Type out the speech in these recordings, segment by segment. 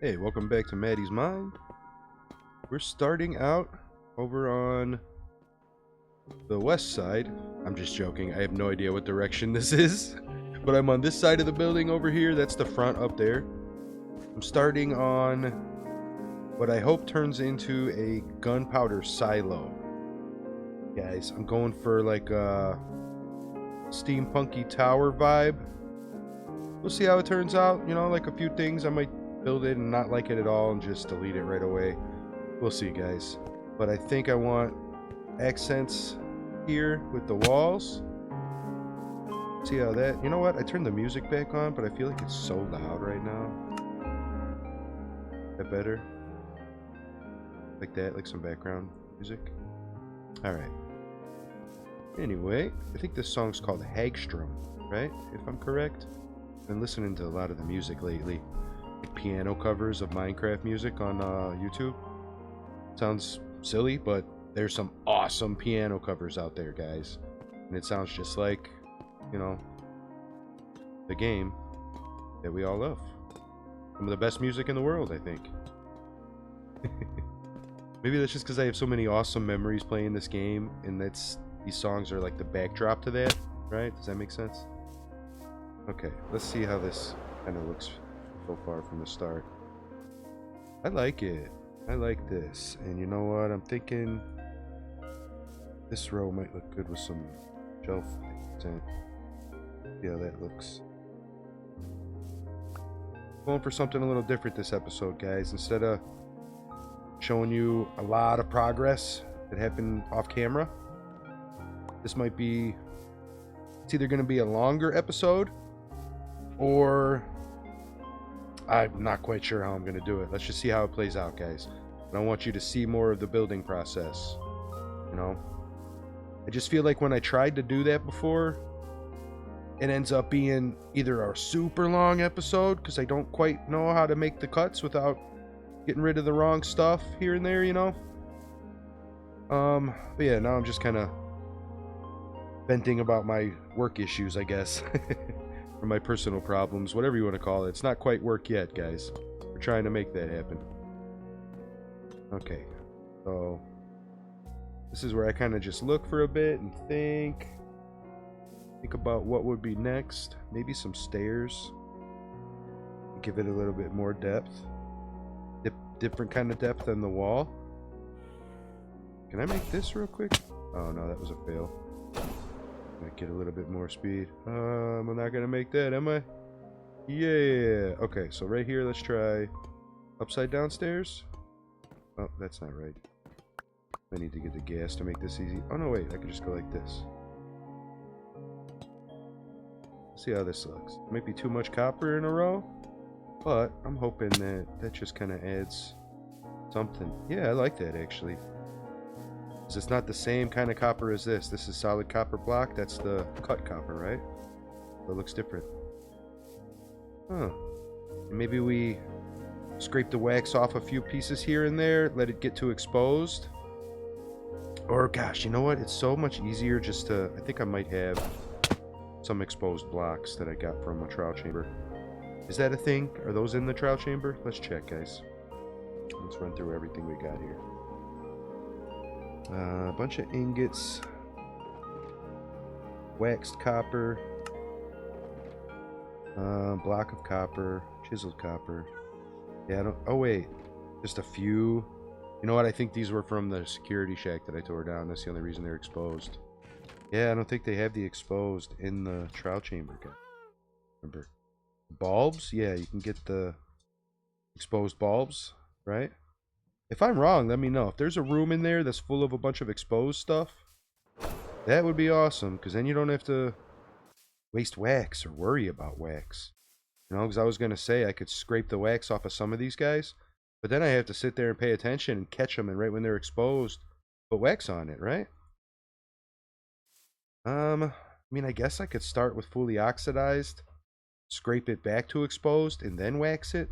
Hey, welcome back to Maddie's Mind. We're starting out over on the west side. I'm just joking. I have no idea what direction this is. But I'm on this side of the building over here. That's the front up there. I'm starting on what I hope turns into a gunpowder silo. Guys, I'm going for like a steampunky tower vibe. We'll see how it turns out. You know, like a few things I might build it and not like it at all and just delete it right away. We'll see, guys. But I think I want accents here with the walls. See how that... You know what? I turned the music back on, but I feel like it's so loud right now. Is that better? Like that? Like some background music? Alright. Anyway, I think this song's called Hagstrom, right? If I'm correct. I've been listening to a lot of the music lately. Piano covers of Minecraft music on YouTube. Sounds silly, but there's some awesome piano covers out there, guys. And it sounds just like, you know, the game that we all love. Some of the best music in the world, I think. Maybe that's just because I have so many awesome memories playing this game, and these songs are like the backdrop to that, right? Does that make sense? Okay, let's see how this kind of looks so far from the start. I like it. I like this. And you know what? I'm thinking this row might look good with some shelf content. See how that looks. Going for something a little different this episode, guys. Instead of showing you a lot of progress that happened off camera, this might be... It's either going to be a longer episode or... I'm not quite sure how I'm going to do it. Let's just see how it plays out, guys. And I want you to see more of the building process. You know? I just feel like when I tried to do that before, it ends up being either a super long episode, because I don't quite know how to make the cuts without getting rid of the wrong stuff here and there, you know? But yeah, now I'm just kind of venting about my work issues, I guess. Or my personal problems, whatever you want to call it. It's not quite work yet, guys. We're trying to make that happen. Okay, so this is where I kind of just look for a bit and think about what would be next. Maybe some stairs. Give it a little bit more depth. Different kind of depth than the wall. Can I make this real quick? Oh no, that was a fail. Might get a little bit more speed. I'm not gonna make that, am I? Yeah. Okay, so right here, let's try upside down stairs. Oh, that's not right. I need to get the gas to make this easy. Oh no, wait, I can just go like this. See how this looks. Might be too much copper in a row, but I'm hoping that just kind of adds something. Yeah, I like that actually. It's not the same kind of copper as this. This is solid copper block. That's the cut copper, right? So it looks different. Huh. And maybe we scrape the wax off a few pieces here and there, let it get too exposed. Or, gosh, you know what? It's so much easier just to... I think I might have some exposed blocks that I got from a trial chamber. Is that a thing? Are those in the trial chamber? Let's check, guys. Let's run through everything we got here. A bunch of ingots, waxed copper, block of copper, chiseled copper. Yeah, I don't... Oh, wait. Just a few. You know what? I think these were from the security shack that I tore down. That's the only reason they're exposed. Yeah, I don't think they have the exposed in the trial chamber, guys. Remember. Bulbs? Yeah, you can get the exposed bulbs, right? If I'm wrong, let me know. If there's a room in there that's full of a bunch of exposed stuff, that would be awesome, because then you don't have to waste wax or worry about wax. You know, because I was going to say I could scrape the wax off of some of these guys, but then I have to sit there and pay attention and catch them, and right when they're exposed, put wax on it, right? I mean, I guess I could start with fully oxidized, scrape it back to exposed, and then wax it.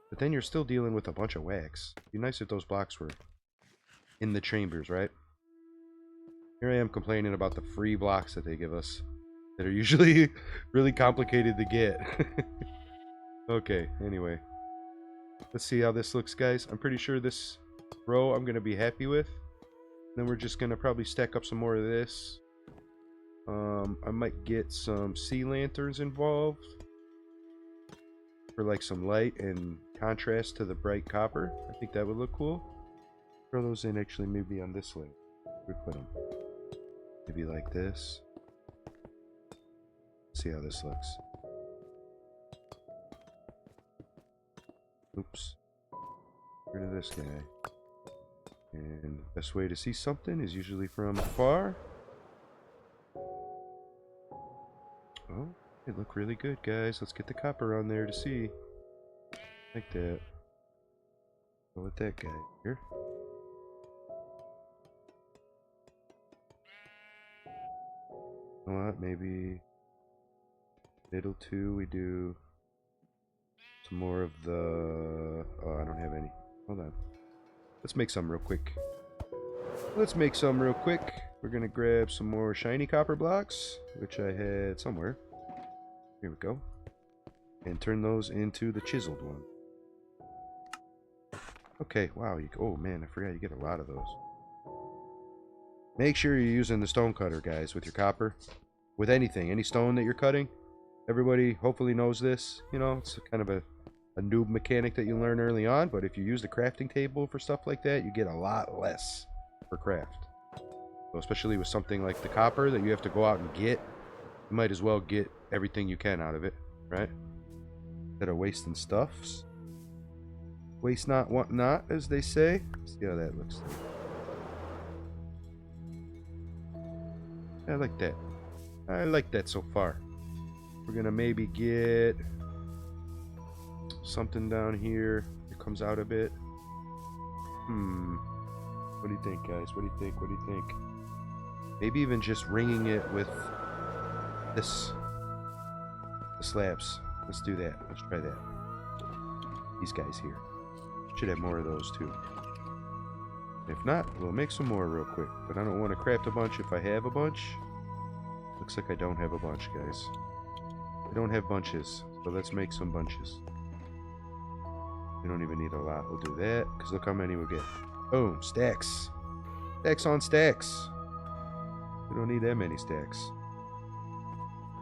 But then you're still dealing with a bunch of wax. It'd be nice if those blocks were in the chambers, right? Here I am complaining about the free blocks that they give us. That are usually really complicated to get. Okay, anyway. Let's see how this looks, guys. I'm pretty sure this row I'm going to be happy with. Then we're just going to probably stack up some more of this. I might get some sea lanterns involved for like some light and contrast to the bright copper. I think that would look cool. Throw those in actually maybe on this way. We put them maybe like this. See how this looks. Oops. Get rid of this guy. And the best way to see something is usually from afar. Oh, they look really good, guys. Let's get the copper on there to see. Like that. Go with that guy here. You know what? Maybe middle two we do some more of the... Oh, I don't have any. Hold on. Let's make some real quick. We're gonna grab some more shiny copper blocks, which I had somewhere. Here we go. And turn those into the chiseled one. Okay, wow. Oh man, I forgot you get a lot of those. Make sure you're using the stone cutter, guys, with your copper. With anything, any stone that you're cutting. Everybody hopefully knows this. You know, it's kind of a noob mechanic that you learn early on, but if you use the crafting table for stuff like that, you get a lot less per craft. So especially with something like the copper that you have to go out and get, you might as well get everything you can out of it, right? Instead of wasting stuffs. Waste not, want not, as they say. Let's see how that looks. I like that. I like that so far. We're gonna maybe get something down here that comes out a bit. What do you think, guys? What do you think? Maybe even just ringing it with this. The slabs. Let's do that. Let's try that. These guys here. Should have more of those too. If not, we'll make some more real quick. But I don't want to craft a bunch if I have a bunch. Looks like I don't have a bunch, guys. I don't have bunches. So let's make some bunches. We don't even need a lot. We'll do that. Because look how many we'll get. Boom. Stacks. Stacks on stacks. We don't need that many stacks.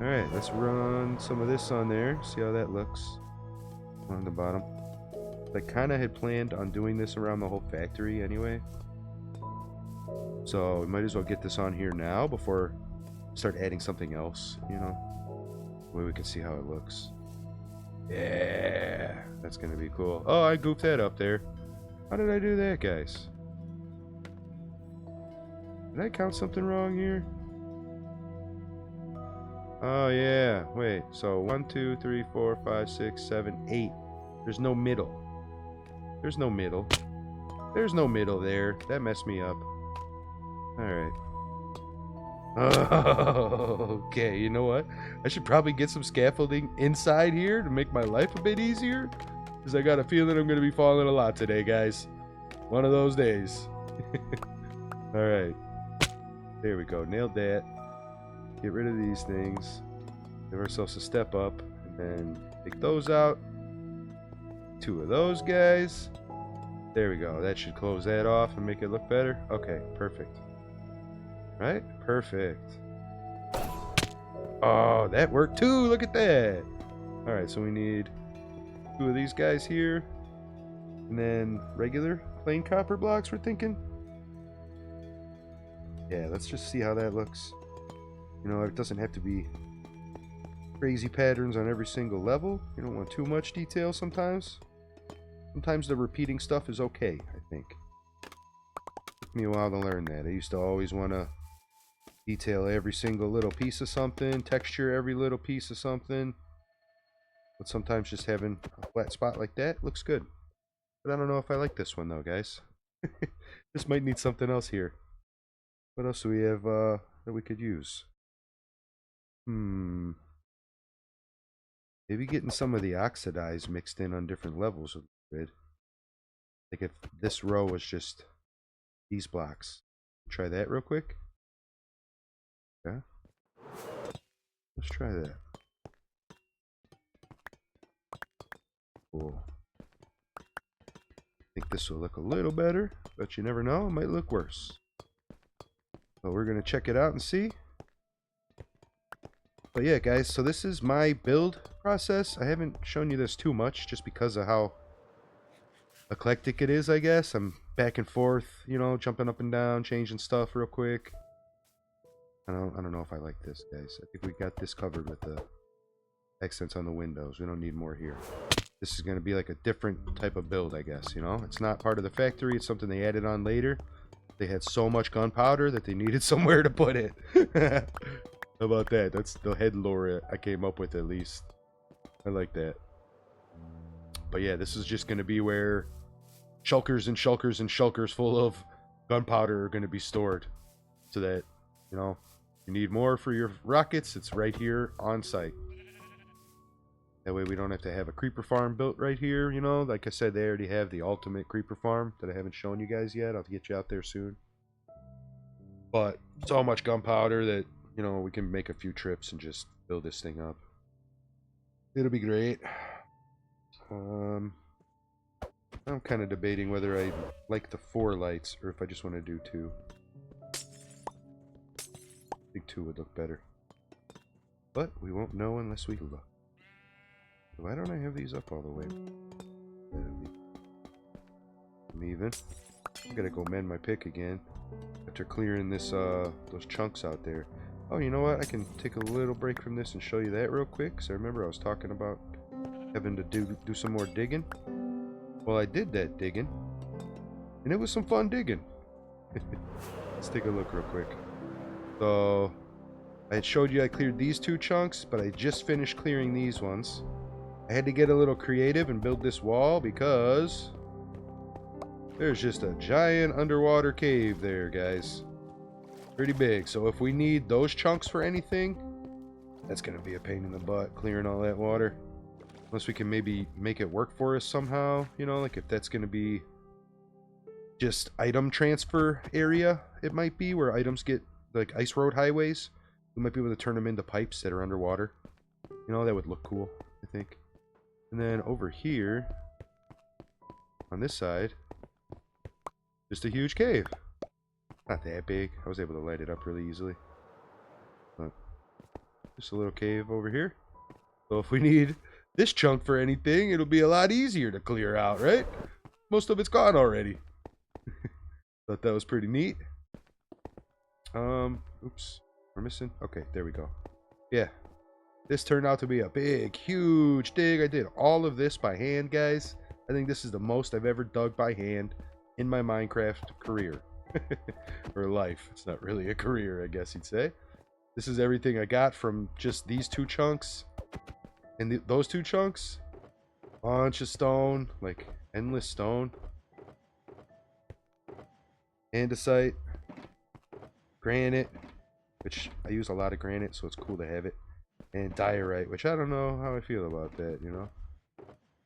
Alright, let's run some of this on there. See how that looks. On the bottom. I kind of had planned on doing this around the whole factory anyway. So we might as well get this on here now before we start adding something else, you know. Way we can see how it looks. Yeah, that's gonna be cool. Oh, I goofed that up there. How did I do that, guys? Did I count something wrong here? Oh yeah, wait. So 1, 2, 3, 4, 5, 6, 7, 8. There's no middle. There's no middle. There's no middle there. That messed me up. Alright. Okay, you know what? I should probably get some scaffolding inside here to make my life a bit easier. Because I got a feeling I'm going to be falling a lot today, guys. One of those days. Alright. There we go. Nailed that. Get rid of these things. Give ourselves a step up. And then take those out. 2 of those guys. There we go. That should close that off and make it look better. Okay, perfect. Right? Perfect. Oh, that worked too. Look at that. Alright, so we need 2 of these guys here. And then regular plain copper blocks, we're thinking. Yeah, let's just see how that looks. You know, it doesn't have to be crazy patterns on every single level. You don't want too much detail sometimes. Sometimes the repeating stuff is okay, I think. Took me a while to learn that. I used to always want to detail every single little piece of something, texture every little piece of something. But sometimes just having a flat spot like that looks good. But I don't know if I like this one though, guys. This might need something else here. What else do we have that we could use? Maybe getting some of the oxidized mixed in on different levels would be good. Like if this row was just these blocks. Try that real quick. Yeah. Let's try that. Cool. This will look a little better, but you never know, it might look worse. So we're going to check it out and see. But yeah, guys, so this is my build process. I haven't shown you this too much just because of how eclectic it is, I guess. I'm back and forth, you know, jumping up and down, changing stuff real quick. I don't know if I like this, guys. I think we got this covered with the accents on the windows. We don't need more here. This is going to be like a different type of build, I guess, you know? It's not part of the factory. It's something they added on later. They had so much gunpowder that they needed somewhere to put it. How about that? That's the head lore I came up with, at least. I like that. But yeah, this is just going to be where shulkers and shulkers and shulkers full of gunpowder are going to be stored. So that, you know, you need more for your rockets, it's right here on site. That way we don't have to have a creeper farm built right here, you know. Like I said, they already have the ultimate creeper farm that I haven't shown you guys yet. I'll get you out there soon. But so much gunpowder that, you know, we can make a few trips and just build this thing up. It'll be great. I'm kind of debating whether I like the 4 lights or if I just want to do 2. I think 2 would look better. But we won't know unless we look. Why don't I have these up all the way? I'm even. I gotta go mend my pick again after clearing this those chunks out there. Oh, you know what? I can take a little break from this and show you that real quick. So I remember I was talking about having to do some more digging. Well, I did that digging, and it was some fun digging. Let's take a look real quick. So I had showed you I cleared these 2 chunks, but I just finished clearing these ones. I had to get a little creative and build this wall because there's just a giant underwater cave there, guys. Pretty big. So if we need those chunks for anything, that's going to be a pain in the butt, clearing all that water. Unless we can maybe make it work for us somehow, you know, like if that's going to be just item transfer area, it might be where items get like ice road highways. We might be able to turn them into pipes that are underwater. You know, that would look cool, I think. And then over here, on this side, just a huge cave. Not that big. I was able to light it up really easily. But just a little cave over here. So if we need this chunk for anything, it'll be a lot easier to clear out, right? Most of it's gone already. Thought that was pretty neat. Oops. We're missing. Okay, there we go. Yeah. This turned out to be a big, huge dig. I did all of this by hand, guys. I think this is the most I've ever dug by hand in my Minecraft career. Or life. It's not really a career, I guess you'd say. This is everything I got from just these 2 chunks. And those 2 chunks. Bunch of stone. Like, endless stone. Andesite. Granite. Which, I use a lot of granite, so it's cool to have it. And diorite, which I don't know how I feel about that, you know.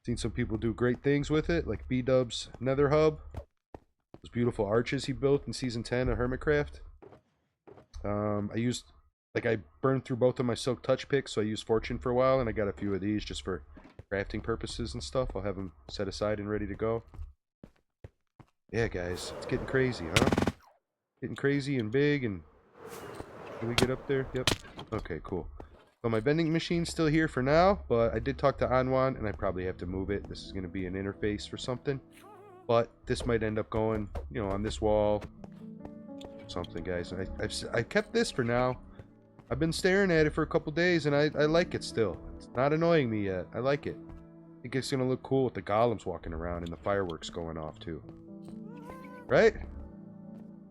Seen some people do great things with it, like B-Dub's Nether Hub. Those beautiful arches he built in Season 10 of Hermitcraft. I burned through both of my Silk Touch picks, so I used Fortune for a while, and I got a few of these just for crafting purposes and stuff. I'll have them set aside and ready to go. Yeah, guys, it's getting crazy, huh? Getting crazy and big, and can we get up there? Yep. Okay, cool. So my vending machine's still here for now, but I did talk to Anwan, and I probably have to move it. This is going to be an interface for something. But this might end up going, you know, on this wall. Something, guys. I kept this for now. I've been staring at it for a couple days, and I like it still. It's not annoying me yet. I like it. I think it's going to look cool with the golems walking around and the fireworks going off, too. Right?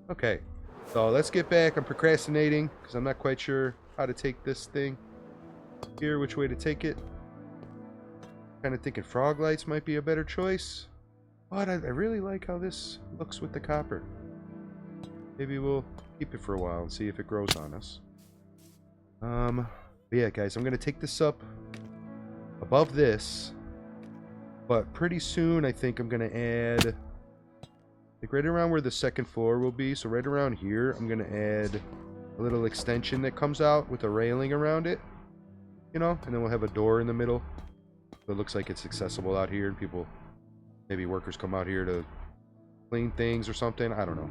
Okay. So let's get back. I'm procrastinating because I'm not quite sure how to take this thing. Here, which way to take it. Kind of thinking frog lights might be a better choice. But I really like how this looks with the copper. Maybe we'll keep it for a while and see if it grows on us. But yeah, guys, I'm going to take this up above this. But pretty soon, I think I'm going to add, like right around where the second floor will be. So right around here, I'm going to add a little extension that comes out with a railing around it. You know, and then we'll have a door in the middle. So it looks like it's accessible out here, and people, maybe workers come out here to clean things or something. I don't know.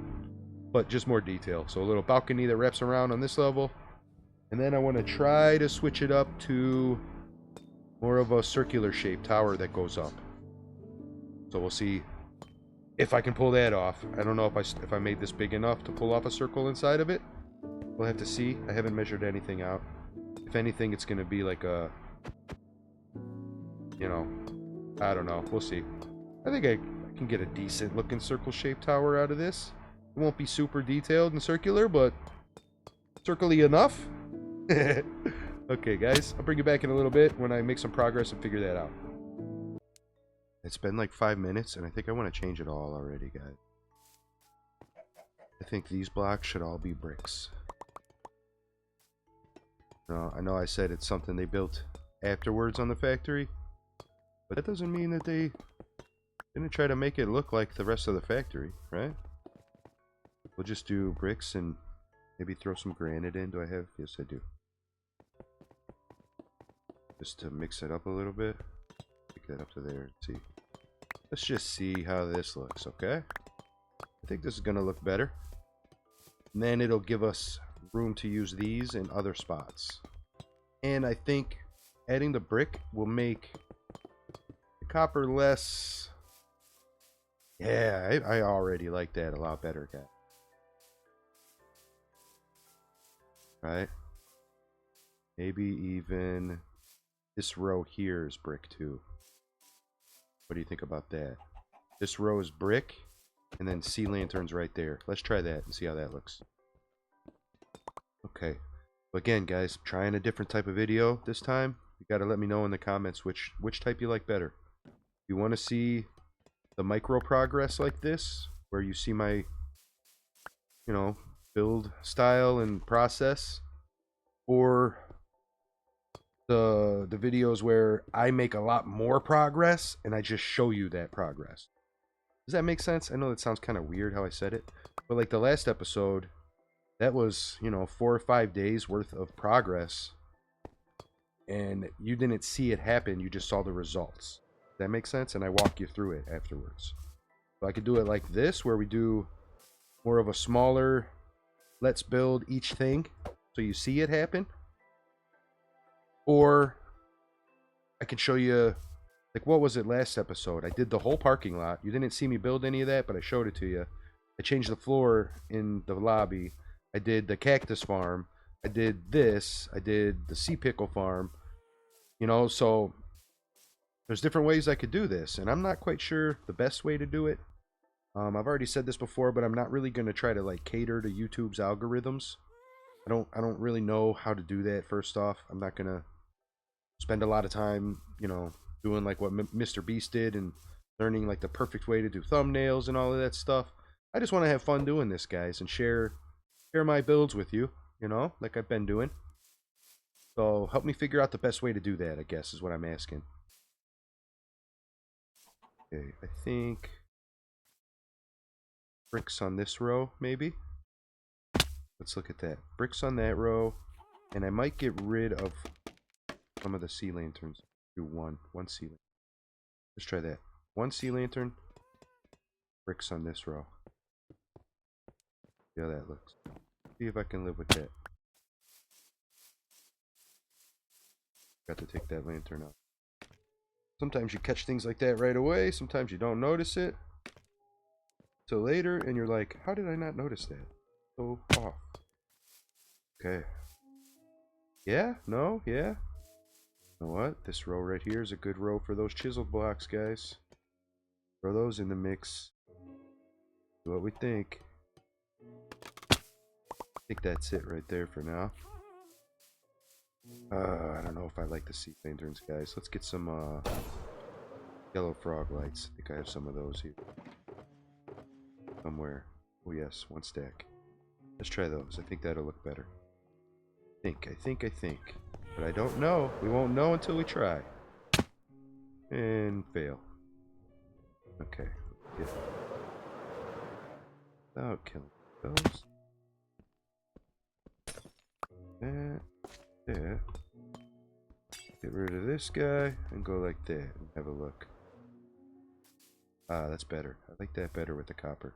But just more detail. So a little balcony that wraps around on this level. And then I want to try to switch it up to more of a circular shaped tower that goes up. So we'll see if I can pull that off. I don't know if I made this big enough to pull off a circle inside of it. We'll have to see. I haven't measured anything out. If anything, it's going to be like a, you know, I don't know. We'll see. I think I can get a decent looking circle shaped tower out of this. It won't be super detailed and circular, but circly enough. Okay, guys, I'll bring you back in a little bit when I make some progress and figure that out. It's been like 5 minutes, and I think I want to change it all already, guys. I think these blocks should all be bricks. No, I know I said it's something they built afterwards on the factory, but that doesn't mean that they didn't try to make it look like the rest of the factory, right? We'll just do bricks and maybe throw some granite in. Do I have? Yes, I do. Just to mix it up a little bit. Take that up to there and see. Let's just see how this looks, okay? I think this is going to look better. And then it'll give us room to use these in other spots. And I think adding the brick will make the copper less... Yeah, I already like that a lot better, guys. Right? Maybe even this row here is brick too. What do you think about that? This row is brick, and then sea lanterns right there. Let's try that and see how that looks. Okay. Again, guys, trying a different type of video this time. You gotta let me know in the comments which type you like better. You want to see the micro progress like this, where you see my, you know, build style and process, or the videos where I make a lot more progress and I just show you that progress. Does that make sense? I know that sounds kind of weird how I said it, but like the last episode, that was, you know, 4 or 5 days worth of progress, and you didn't see it happen, you just saw the results. Does that make sense? And I walk you through it afterwards. So I could do it like this, where we do more of a smaller, let's build each thing so you see it happen. Or I can show you, like, what was it last episode? I did the whole parking lot. You didn't see me build any of that, but I showed it to you. I changed the floor in the lobby. I did the cactus farm. I did this. I did the sea pickle farm. You know, so there's different ways I could do this, and I'm not quite sure the best way to do it. I've already said this before, but I'm not really going to try to like cater to YouTube's algorithms. I don't really know how to do that. First off, I'm not going to spend a lot of time, you know, doing like what Mr. Beast did and learning like the perfect way to do thumbnails and all of that stuff. I just want to have fun doing this, guys, and share my builds with you, you know, like I've been doing. So help me figure out the best way to do that, I guess, is what I'm asking. Okay, I think bricks on this row, maybe. Let's look at that. Bricks on that row, and I might get rid of some of the sea lanterns. Do one sea lantern. Let's try that. One sea lantern. Bricks on this row. See how that looks. See if I can live with that. Got to take that lantern out. Sometimes you catch things like that right away. Sometimes you don't notice it till later, and you're like, how did I not notice that? So off. Okay. Yeah? No? Yeah? You know what? This row right here is a good row for those chiseled blocks, guys. Throw those in the mix. See what we think. I think that's it right there for now. I don't know if I like the sea lanterns, guys. Let's get some yellow frog lights. I think I have some of those here. Somewhere. Oh yes, one stack. Let's try those. I think that'll look better. I think. But I don't know. We won't know until we try. And fail. Okay. Get without killing those. That. Get rid of this guy and go like that and have a look. Ah, that's better. I like that better with the copper.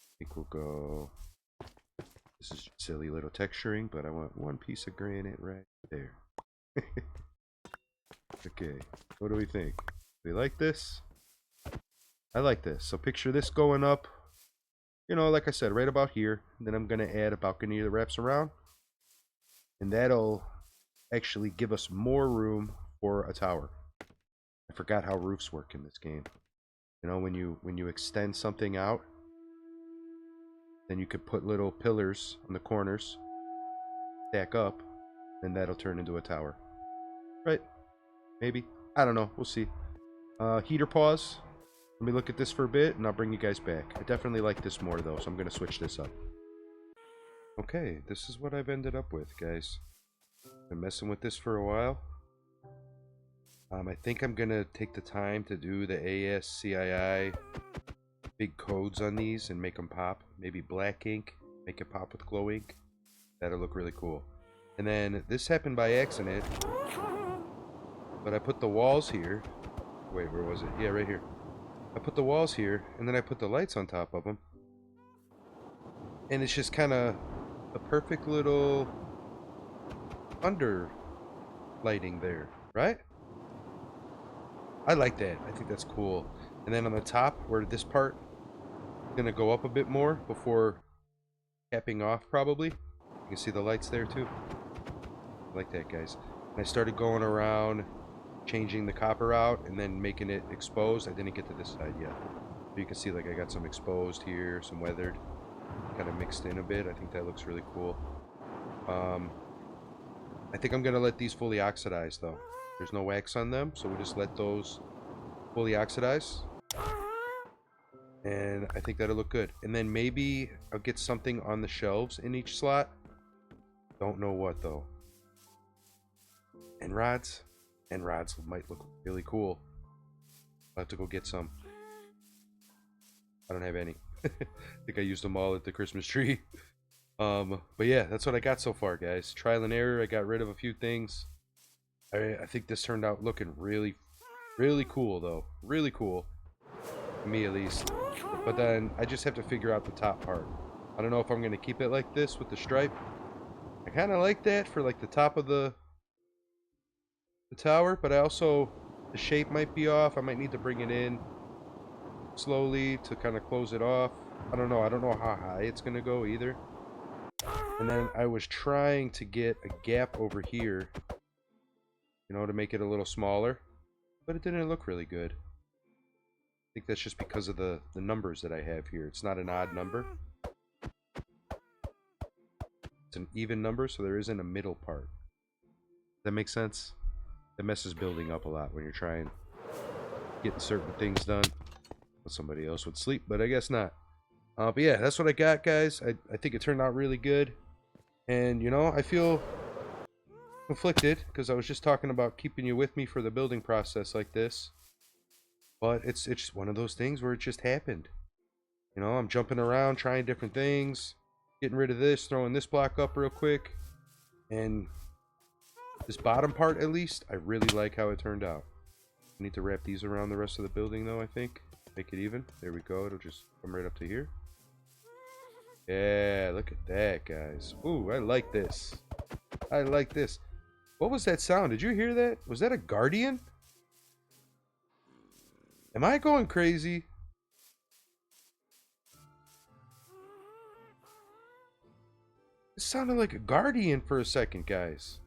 I think we'll go... This is silly little texturing, but I want one piece of granite right there. Okay, what do we think? We like this? I like this. So picture this going up, you know, like I said, right about here. Then I'm going to add a balcony that wraps around. And that'll actually give us more room for a tower. I forgot how roofs work in this game. You know, when you extend something out, then you could put little pillars on the corners, stack up, and that'll turn into a tower. Right? Maybe. I don't know. We'll see. Heater pause. Let me look at this for a bit, and I'll bring you guys back. I definitely like this more, though, so I'm going to switch this up. Okay, this is what I've ended up with, guys. Been messing with this for a while. I think I'm going to take the time to do the ASCII big codes on these and make them pop. Maybe black ink, make it pop with glow ink. That'll look really cool. And then this happened by accident, but I put the walls here. Wait, where was it? Yeah, right here. I put the walls here, and then I put the lights on top of them. And it's just kind of a perfect little under lighting there, right? I like that. I think that's cool. And then on the top, where this part is going to go up a bit more before capping off, probably. You can see the lights there, too. I like that, guys. And I started going around, changing the copper out, and then making it exposed. I didn't get to this side yet. But you can see, like, I got some exposed here, some weathered. Kind of mixed in a bit. I think that looks really cool. I think I'm going to let these fully oxidize, though. There's no wax on them, so we'll just let those fully oxidize. And I think that'll look good. And then maybe I'll get something on the shelves in each slot. Don't know what, though. And rods. And rods might look really cool. I'll have to go get some. I don't have any. I think I used them all at the Christmas tree. But yeah, that's what I got so far, guys. Trial and error. I got rid of a few things. I think this turned out looking really, really cool, though. Really cool. To me, at least. But then I just have to figure out the top part. I don't know if I'm going to keep it like this with the stripe. I kind of like that for like the top of the tower, but I also, the shape might be off. I might need to bring it in slowly to kind of close it off. I don't know how high it's going to go either. And then I was trying to get a gap over here, you know, to make it a little smaller, but it didn't look really good. I think that's just because of the numbers that I have here. It's not an odd number. It's an even number, so there isn't a middle part. Does that make sense? That mess is building up a lot when you're trying getting certain things done. Well, somebody else would sleep, but I guess not. But yeah, that's what I got, guys. I think it turned out really good. And, you know, I feel conflicted because I was just talking about keeping you with me for the building process like this. But it's just one of those things where it just happened. You know, I'm jumping around, trying different things, getting rid of this, throwing this block up real quick. And this bottom part, at least, I really like how it turned out. I need to wrap these around the rest of the building, though, I think. Make it even. There we go. It'll just come right up to here. Yeah, look at that, guys. Ooh, I like this. I like this. What was that sound? Did you hear that? Was that a guardian? Am I going crazy? It sounded like a guardian for a second, guys.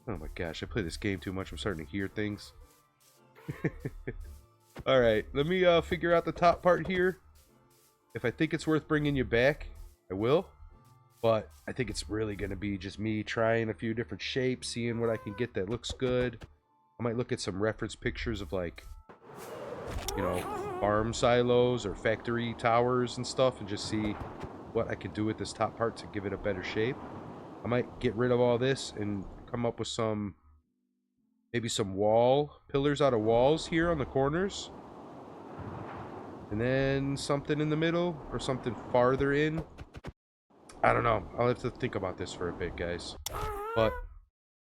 Oh my gosh, I play this game too much. I'm starting to hear things. Alright, let me figure out the top part here. If I think it's worth bringing you back, I will. But I think it's really going to be just me trying a few different shapes, seeing what I can get that looks good. I might look at some reference pictures of, like, you know, farm silos or factory towers and stuff and just see what I can do with this top part to give it a better shape. I might get rid of all this and come up with some, maybe some wall pillars out of walls here on the corners. And then something in the middle or something farther in. I don't know. I'll have to think about this for a bit, guys. But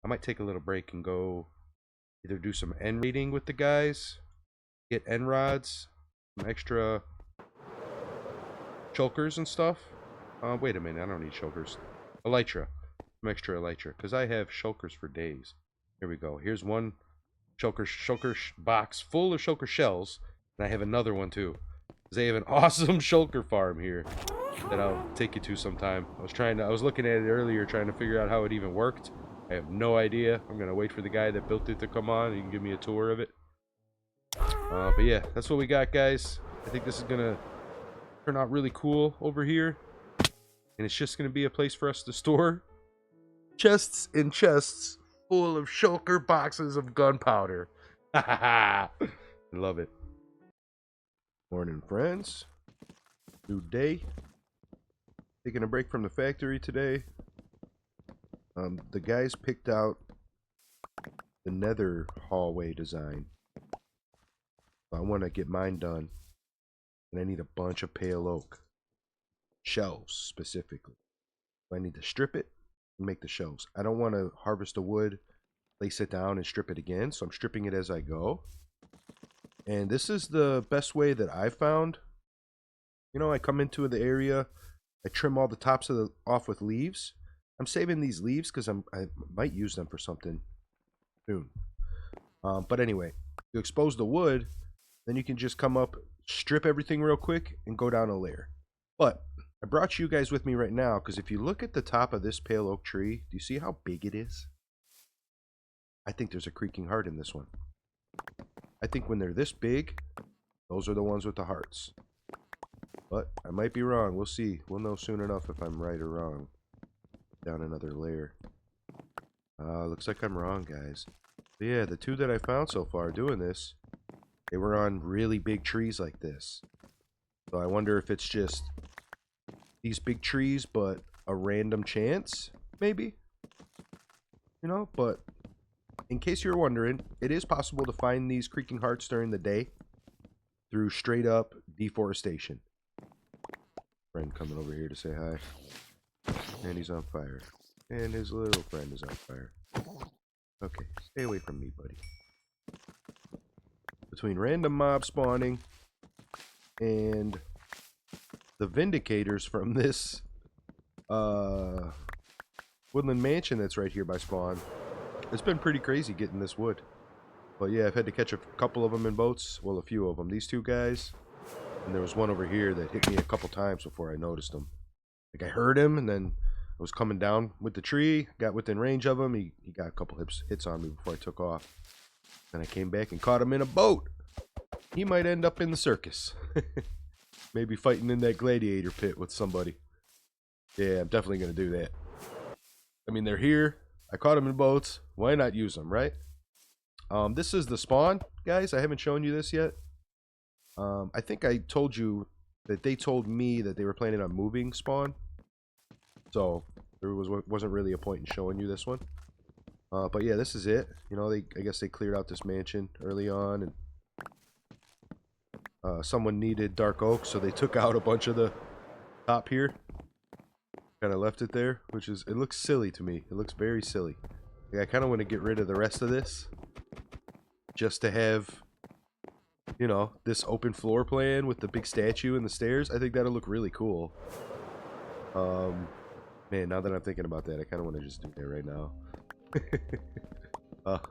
I might take a little break and go either do some end raiding with the guys get end rods, some extra chokers and stuff. Wait a minute, I don't need chokers. Elytra. Some extra elytra, because I have shulkers for days. Here we go. Here's one shulker box full of shulker shells, and I have another one too. They have an awesome shulker farm here that I'll take you to sometime. I was looking at it earlier, trying to figure out how it even worked. I have no idea. I'm gonna wait for the guy that built it to come on. He can give me a tour of it. But yeah, that's what we got, guys. I think this is gonna turn out really cool over here, and it's just gonna be a place for us to store chests and chests full of shulker boxes of gunpowder. I love it. Morning, friends. New day. Taking a break from the factory today. The guys picked out the Nether hallway design. I want to get mine done, and I need a bunch of pale oak shelves specifically. I need to strip it and make the shelves. I don't want to harvest the wood, place it down, and strip it again, so I'm stripping it as I go. And this is the best way that I found. You know, I come into the area, I trim all the tops off with leaves. I'm saving these leaves because I might use them for something soon. But anyway, you expose the wood, then you can just come up, strip everything real quick, and go down a layer. But I brought you guys with me right now because if you look at the top of this pale oak tree, do you see how big it is? I think there's a creaking heart in this one. I think when they're this big, those are the ones with the hearts. But I might be wrong. We'll see. We'll know soon enough if I'm right or wrong. Down another layer. Looks like I'm wrong, guys. But yeah, the two that I found so far doing this, they were on really big trees like this. So I wonder if it's just these big trees, but a random chance, maybe? You know, but in case you're wondering, it is possible to find these creaking hearts during the day through straight up deforestation. Friend coming over here to say hi. And he's on fire. And his little friend is on fire. Okay, stay away from me, buddy. Between random mob spawning and the Vindicators from this woodland mansion that's right here by spawn, it's been pretty crazy getting this wood. But yeah, I've had to catch a couple of them in boats. Well, a few of them. These two guys. And there was one over here that hit me a couple times before I noticed him. Like I heard him, and then I was coming down with the tree, got within range of him. He got a couple hits on me before I took off. And I came back and caught him in a boat. He might end up in the circus. Maybe fighting in that gladiator pit with somebody. Yeah, I'm definitely going to do that. I mean, they're here. I caught them in boats. Why not use them, right? This is the spawn, guys. I haven't shown you this yet. I think I told you that they told me that they were planning on moving spawn. So there wasn't really a point in showing you this one. But yeah, this is it. You know, I guess they cleared out this mansion early on, and someone needed dark oak, so they took out a bunch of the top here. Kind of left it there, it looks silly to me. It looks very silly. Like, I kind of want to get rid of the rest of this, just to have, you know, this open floor plan with the big statue and the stairs. I think that'll look really cool. Man, now that I'm thinking about that, I kind of want to just do that right now.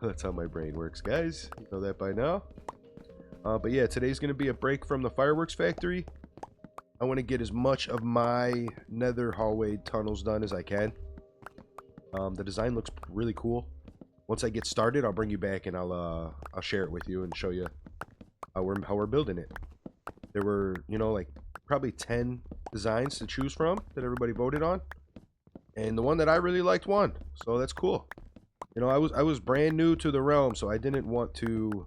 That's how my brain works, guys. You know that by now. But yeah, today's going to be a break from the fireworks factory. I want to get as much of my nether hallway tunnels done as I can. The design looks really cool. Once I get started, I'll bring you back and I'll share it with you and show you how we're building it. There were, you know, like probably 10 designs to choose from that everybody voted on, and the one that I really liked won. So that's cool. You know, I was brand new to the realm, so I didn't want to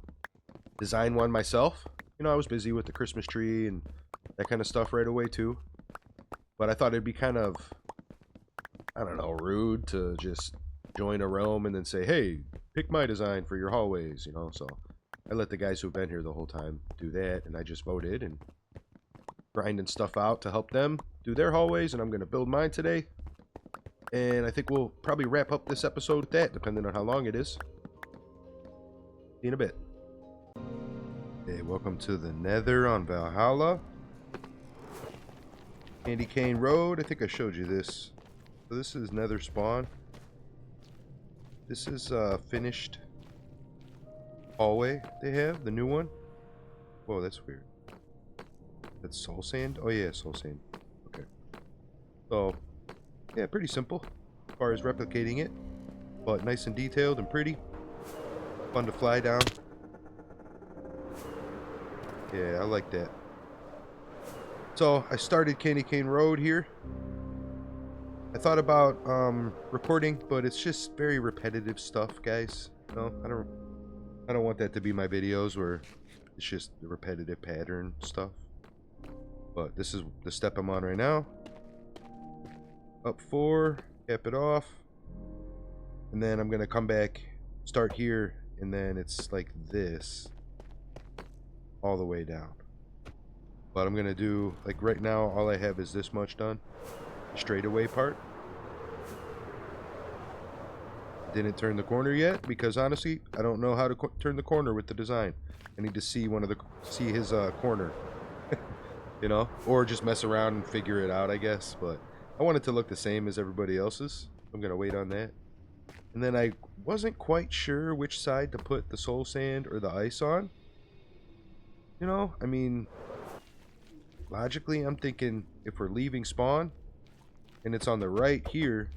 design one myself. You know, I was busy with the Christmas tree and that kind of stuff right away too. But I thought it'd be kind of, I don't know, rude to just join a realm and then say, hey, pick my design for your hallways, you know. So I let the guys who've been here the whole time do that, and I just voted and grinding stuff out to help them do their hallways, and I'm going to build mine today. And I think we'll probably wrap up this episode with that, depending on how long it is. See you in a bit. Hey, welcome to the Nether on Valhalla. Candy Cane Road. I think I showed you this. So this is Nether spawn. This is finished hallway they have, the new one. Whoa, that's weird. That's soul sand? Oh yeah, soul sand. Okay. So, yeah, pretty simple as far as replicating it. But nice and detailed and pretty. Fun to fly down. Yeah, I like that. So, I started Candy Cane Road here. I thought about recording, but it's just very repetitive stuff, guys. No, I don't want that to be my videos where it's just the repetitive pattern stuff. But this is the step I'm on right now. Up 4, cap it off. And then I'm gonna come back, start here, and then it's like this. All the way down. But I'm gonna do, like right now, all I have is this much done. Straightaway part. Didn't turn the corner yet because honestly I don't know how to turn the corner with the design. I need to see his corner, you know, or just mess around and figure it out, I guess. But I want it to look the same as everybody else's. I'm gonna wait on that. And then I wasn't quite sure which side to put the soul sand or the ice on. You know, I mean, logically I'm thinking if we're leaving spawn and it's on the right here,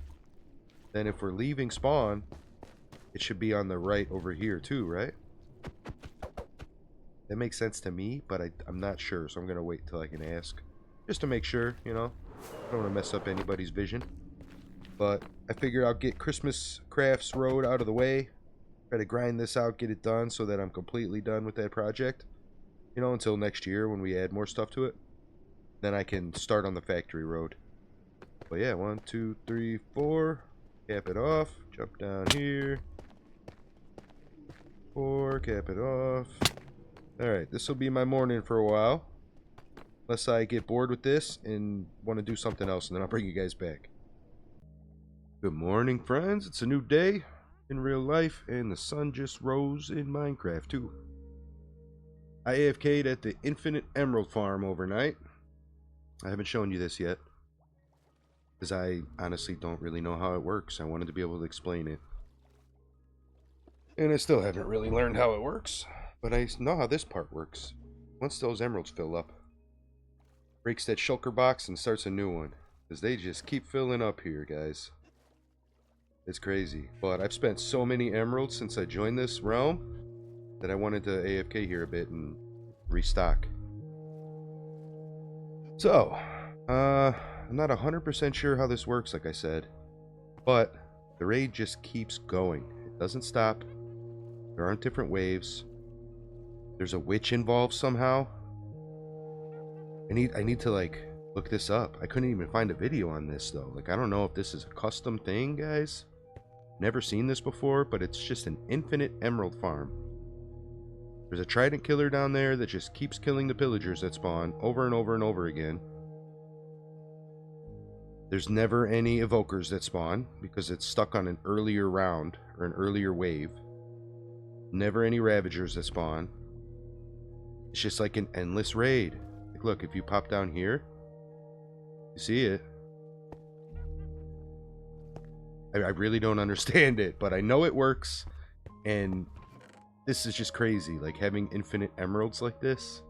then if we're leaving spawn, it should be on the right over here too, right? That makes sense to me, but I'm not sure, so I'm going to wait till I can ask. Just to make sure, you know. I don't want to mess up anybody's vision. But I figure I'll get Christmas Crafts Road out of the way. Try to grind this out, get it done so that I'm completely done with that project. You know, until next year when we add more stuff to it. Then I can start on the factory road. But yeah, 1, 2, 3, 4. Cap it off. Jump down here. 4. Cap it off. Alright, this will be my morning for a while. Unless I get bored with this and want to do something else, and then I'll bring you guys back. Good morning, friends. It's a new day in real life, and the sun just rose in Minecraft, too. I AFK'd at the Infinite Emerald Farm overnight. I haven't shown you this yet, because I honestly don't really know how it works. I wanted to be able to explain it. And I still haven't really learned how it works, but I know how this part works. Once those emeralds fill up, breaks that shulker box and starts a new one, because they just keep filling up here, guys. It's crazy, but I've spent so many emeralds since I joined this realm that I wanted to AFK here a bit and restock. So, I'm not 100% sure how this works, like I said, but the raid just keeps going. It doesn't stop. There aren't different waves. There's a witch involved somehow. I need to like look this up. I couldn't even find a video on this though. Like I don't know if this is a custom thing, guys. Never seen this before, but it's just an infinite emerald farm. There's a trident killer down there that just keeps killing the pillagers that spawn over and over and over again. There's never any evokers that spawn because it's stuck on an earlier round or an earlier wave. Never any ravagers that spawn. It's just like an endless raid. Like look, if you pop down here, you see it. I really don't understand it, but I know it works, and this is just crazy. Like having infinite emeralds like this,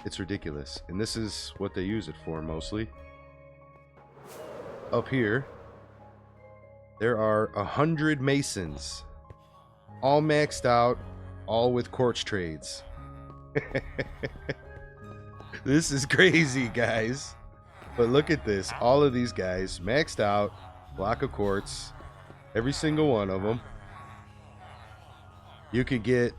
it's ridiculous. And this is what they use it for mostly. Up here, there are 100 masons, all maxed out, all with quartz trades. This is crazy, guys. But look at this. All of these guys maxed out, block of quartz, every single one of them. You could get,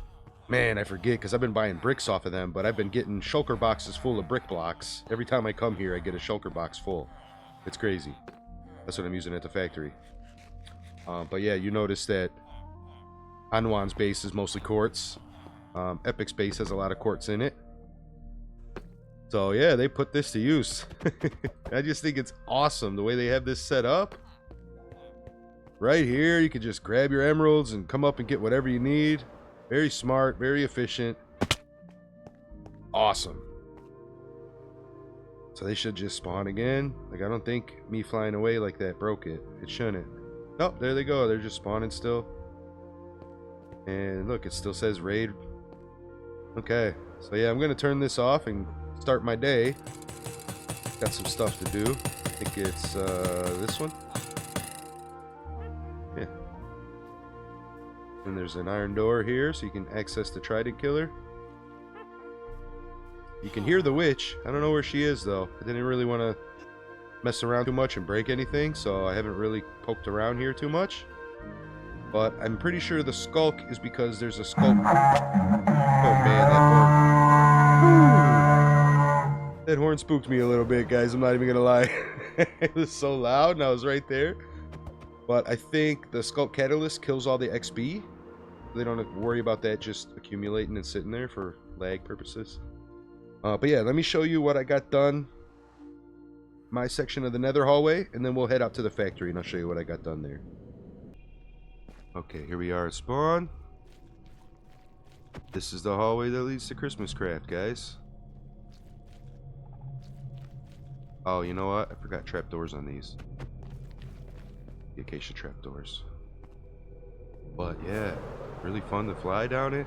man, I forget because I've been buying bricks off of them, but I've been getting shulker boxes full of brick blocks. Every time I come here, I get a shulker box full. It's crazy. That's what I'm using at the factory. But yeah, you notice that Anwan's base is mostly quartz. Epic's base has a lot of quartz in it. So yeah, they put this to use. I just think it's awesome the way they have this set up. Right here, you can just grab your emeralds and come up and get whatever you need. Very smart, very efficient. awesome. So they should just spawn again. Like, I don't think me flying away like that broke it. It shouldn't. Oh, there they go. They're just spawning still. And look, it still says raid. Okay. So yeah, I'm going to turn this off and start my day. Got some stuff to do. I think it's this one. Yeah. And there's an iron door here so you can access the trident killer. You can hear the witch. I don't know where she is though. I didn't really want to mess around too much and break anything, so I haven't really poked around here too much. But I'm pretty sure the skulk is because there's a skulk. Oh man, that horn. That horn spooked me a little bit, guys. I'm not even gonna lie. It was so loud and I was right there. But I think the skulk catalyst kills all the XP. They don't have to worry about that just accumulating and sitting there for lag purposes. But yeah, let me show you what I got done. My section of the Nether hallway, and then we'll head out to the factory and I'll show you what I got done there. Okay, here we are at spawn. This is the hallway that leads to Christmas Craft, guys. Oh, you know what? I forgot trapdoors on these. The acacia trapdoors. But yeah, really fun to fly down it.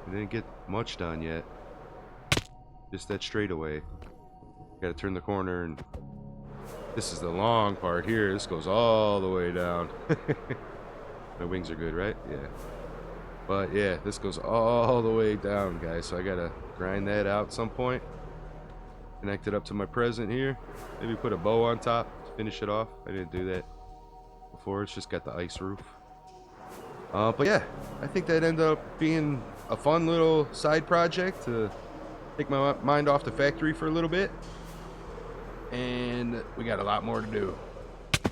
I didn't get much done yet. Just that straightaway. Gotta turn the corner, and this is the long part here. This goes all the way down. My wings are good, right? Yeah. But yeah, this goes all the way down, guys. So I gotta grind that out at some point. Connect it up to my present here. Maybe put a bow on top to finish it off. I didn't do that before. It's just got the ice roof. But yeah, I think that ended up being a fun little side project to take my mind off the factory for a little bit. And we got a lot more to do,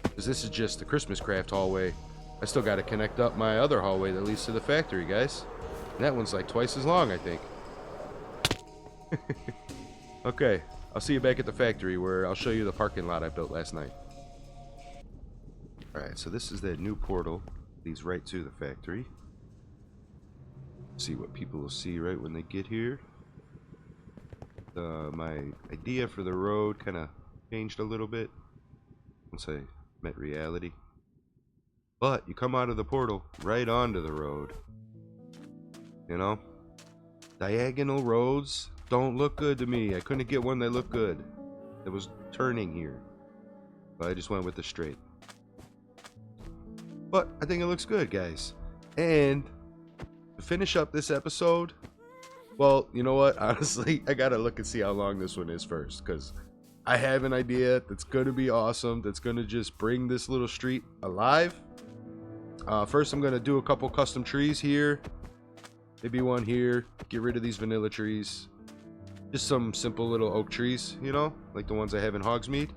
because this is just the Christmas Craft hallway. I still got to connect up my other hallway that leads to the factory, guys. And that one's like twice as long, I think. Okay, I'll see you back at the factory where I'll show you the parking lot I built last night. Alright, so this is that new portal. Leads right to the factory. See what people will see right when they get here. My idea for the road kind of changed a little bit once I met reality. But you come out of the portal right onto the road. You know? Diagonal roads don't look good to me. I couldn't get one that looked good. It was turning here. But I just went with the straight. But I think it looks good, guys. And to finish up this episode, well, you know what? Honestly, I gotta look and see how long this one is first, because I have an idea that's gonna be awesome, that's gonna just bring this little street alive. First, I'm gonna do a couple custom trees here. Maybe one here. Get rid of these vanilla trees. Just some simple little oak trees, you know, like the ones I have in Hogsmeade.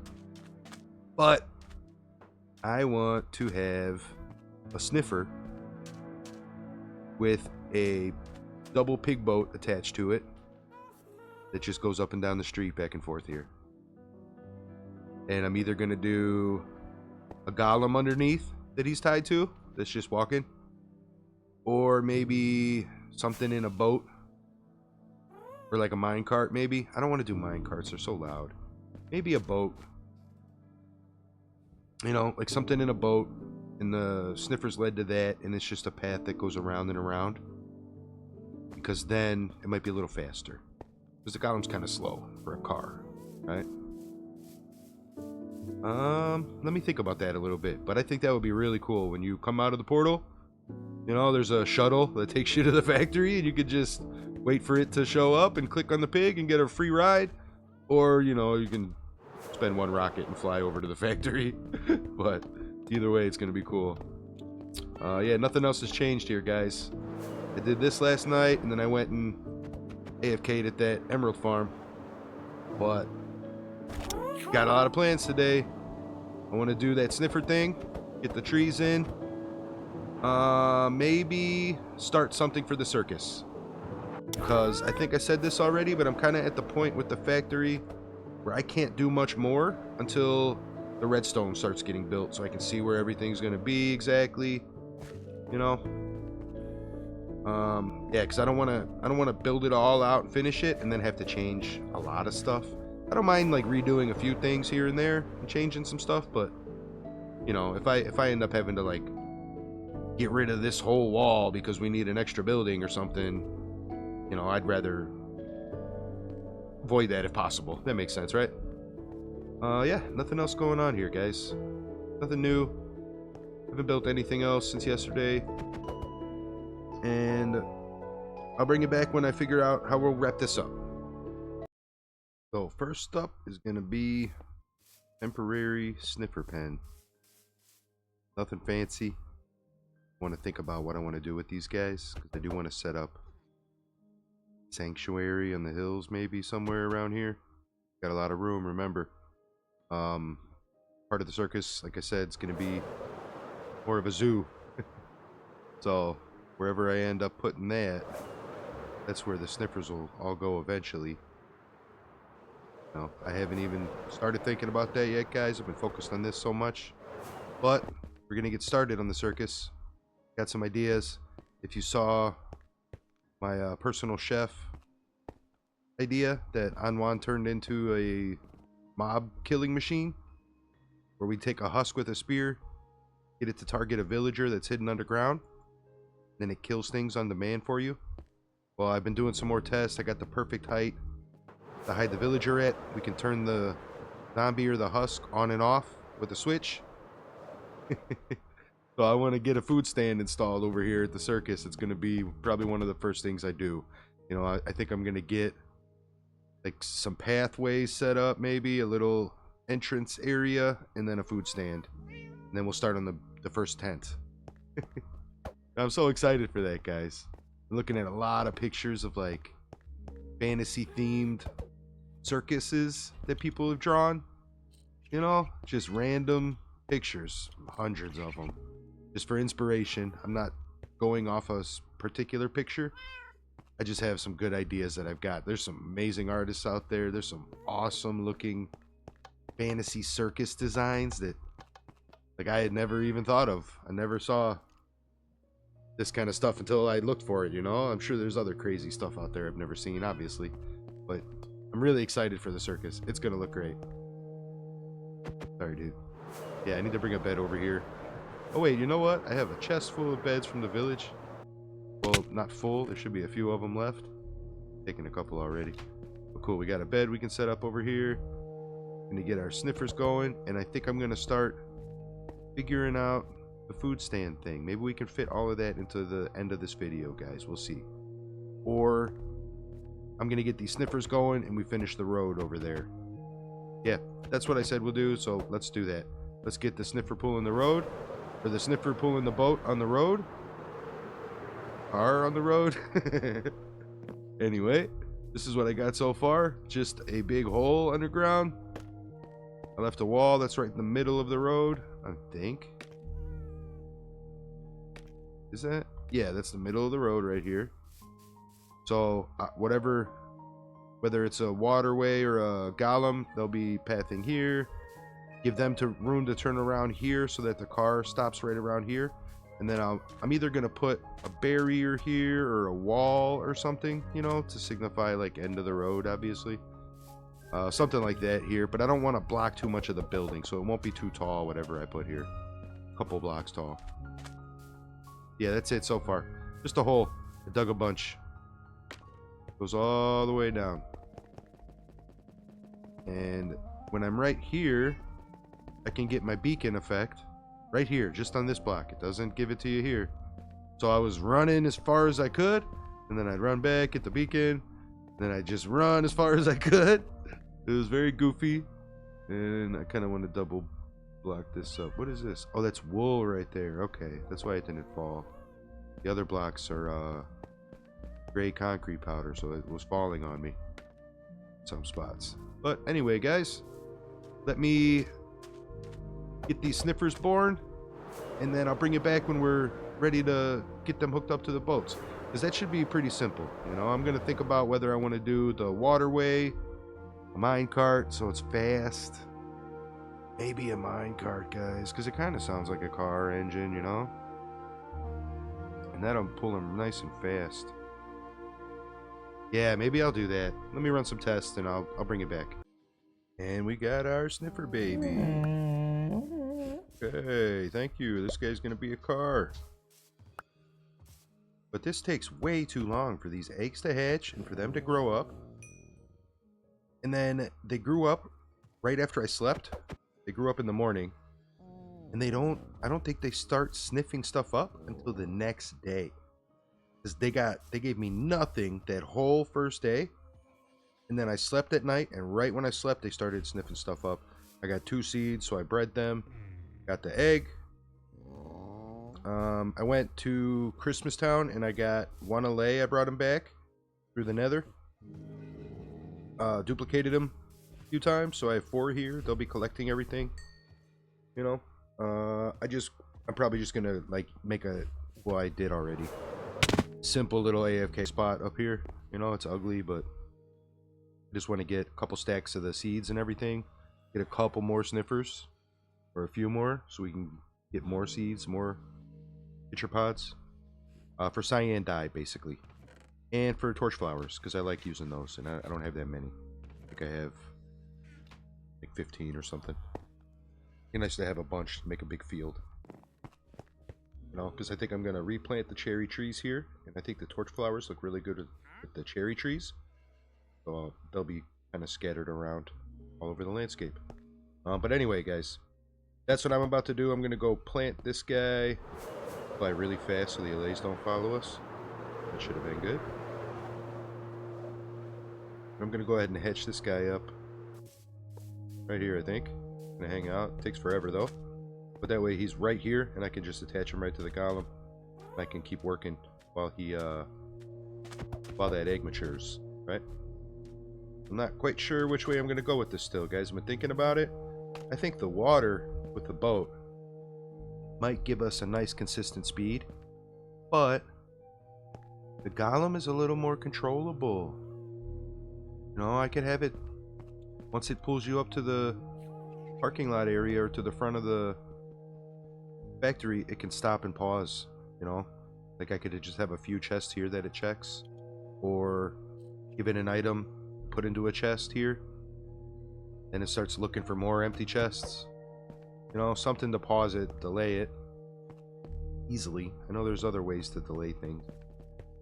But I want to have a sniffer with a double pig boat attached to it that just goes up and down the street back and forth here. And I'm either going to do a golem underneath that he's tied to that's just walking, or maybe something in a boat, or like a minecart maybe. I don't want to do minecarts, they're so loud. Maybe a boat. You know, like something in a boat, and the sniffers led to that, and it's just a path that goes around and around. Because then it might be a little faster. Because the golem's kind of slow for a car, right? Let me think about that a little bit. But I think that would be really cool when you come out of the portal. You know, there's a shuttle that takes you to the factory, and you could just wait for it to show up and click on the pig and get a free ride. Or, you know, you can spend one rocket and fly over to the factory. But either way, it's going to be cool. Yeah, nothing else has changed here, guys. I did this last night, and then I went and AFK'd at that emerald farm. But got a lot of plans today. I want to do that sniffer thing, get the trees in. Maybe start something for the circus. Because I think I said this already, but I'm kind of at the point with the factory where I can't do much more until the redstone starts getting built, so I can see where everything's going to be exactly, you know. Yeah, because I don't want to build it all out and finish it and then have to change a lot of stuff. I don't mind like redoing a few things here and there and changing some stuff, but you know, if I end up having to like get rid of this whole wall because we need an extra building or something, you know, I'd rather avoid that if possible. That makes sense, right? Yeah, nothing else going on here, guys. Nothing new. Haven't built anything else since yesterday. And I'll bring it back when I figure out how we'll wrap this up. So first up is going to be temporary sniffer pen. Nothing fancy. I want to think about what I want to do with these guys, because I do want to set up sanctuary on the hills maybe somewhere around here. Got a lot of room, remember. Part of the circus, like I said, it's going to be more of a zoo. So wherever I end up putting that, that's where the sniffers will all go eventually. No, I haven't even started thinking about that yet, guys. I've been focused on this so much. But we're going to get started on the circus. Got some ideas. If you saw my personal chef idea that Anwan turned into a mob killing machine, where we take a husk with a spear, get it to target a villager that's hidden underground, then it kills things on demand for you. Well, I've been doing some more tests. I got the perfect height to hide the villager at. We can turn the zombie or the husk on and off with a switch. So I want to get a food stand installed over here at the circus. It's going to be probably one of the first things I do. You know, I think I'm going to get like some pathways set up, maybe a little entrance area, and then a food stand. And then we'll start on the first tent. I'm so excited for that, guys. I'm looking at a lot of pictures of like fantasy themed circuses that people have drawn. You know, just random pictures, hundreds of them, just for inspiration. I'm not going off a particular picture. I just have some good ideas that I've got. There's some amazing artists out there. There's some awesome looking fantasy circus designs that like I had never even thought of. I never saw this kind of stuff until I looked for it, you know? I'm sure there's other crazy stuff out there I've never seen, obviously. But I'm really excited for the circus. It's gonna look great. Sorry, dude. Yeah, I need to bring a bed over here. Oh, wait, you know what? I have a chest full of beds from the village. Well, not full. There should be a few of them left. Taking a couple already. But cool, we got a bed we can set up over here. Gonna get our sniffers going. And I think I'm gonna start figuring out the food stand thing. Maybe we can fit all of that into the end of this video, guys. We'll see. Or I'm gonna get these sniffers going and we finish the road over there. Yeah, that's what I said we'll do, so let's do that. Let's get the sniffer pulling the road, or the sniffer pulling the boat on the road. Car on the road. Anyway, this is what I got so far. Just a big hole underground. I left a wall that's right in the middle of the road, I think. Is that? Yeah, that's the middle of the road right here. So, whatever, whether it's a waterway or a golem, they'll be pathing here. Give them room to turn around here so that the car stops right around here. And then I'm either going to put a barrier here or a wall or something, you know, to signify like end of the road, obviously. Something like that here. But I don't want to block too much of the building, so it won't be too tall, whatever I put here. A couple blocks tall. Yeah, that's it so far. Just a hole. I dug a bunch. Goes all the way down. And when I'm right here, I can get my beacon effect right here, just on this block. It doesn't give it to you here. So I was running as far as I could, and then I'd run back, get the beacon, then I'd just run as far as I could. It was very goofy, and I kind of want to double block this up. What is this? Oh, that's wool right there. Okay, that's why it didn't fall. The other blocks are gray concrete powder, so it was falling on me in some spots. But anyway, guys, let me get these sniffers born, and then I'll bring it back when we're ready to get them hooked up to the boats, because that should be pretty simple. You know, I'm gonna think about whether I want to do the waterway, a minecart so it's fast, maybe a minecart, guys, because it kind of sounds like a car engine, you know, and that'll pull them nice and fast. Yeah, maybe I'll do that. Let me run some tests and I'll bring it back. And we got our sniffer baby. Okay, thank you. This guy's gonna be a car. But this takes way too long for these eggs to hatch and for them to grow up. And then they grew up right after I slept. They grew up in the morning. And I don't think they start sniffing stuff up until the next day. Because they gave me nothing that whole first day. And then I slept at night, and right when I slept, they started sniffing stuff up. I got 2 seeds, so I bred them. Got the egg. I went to Christmas Town, and I got 1 a lay. I brought him back through the Nether. Duplicated him a few times, so I have 4 here. They'll be collecting everything. You know, I'm probably just gonna like make a, well, I did already. Simple little AFK spot up here. You know, it's ugly, but I just want to get a couple stacks of the seeds and everything. Get a couple more sniffers, or a few more, so we can get more seeds, more pitcher pods. For cyan dye, basically. And for torch flowers, because I like using those, and I don't have that many. I think I have like 15 or something. It'd be nice to have a bunch to make a big field. You know, because I think I'm going to replant the cherry trees here, and I think the torch flowers look really good with the cherry trees. So they'll be kind of scattered around all over the landscape. But anyway, guys, that's what I'm about to do. I'm going to go plant this guy. Fly really fast so the allays don't follow us. That should have been good. I'm going to go ahead and hatch this guy up. Right here, I think. I'm going to hang out. It takes forever, though. But that way he's right here, and I can just attach him right to the golem. I can keep working while while that egg matures, right? I'm not quite sure which way I'm going to go with this still, guys. I've been thinking about it. I think the water with the boat might give us a nice consistent speed, but the golem is a little more controllable. You know, I could have it, once it pulls you up to the parking lot area or to the front of the factory, it can stop and pause, you know? Like I could just have a few chests here that it checks, or give it an item, put into a chest here, then it starts looking for more empty chests. You know, something to pause it, delay it easily. I know there's other ways to delay things.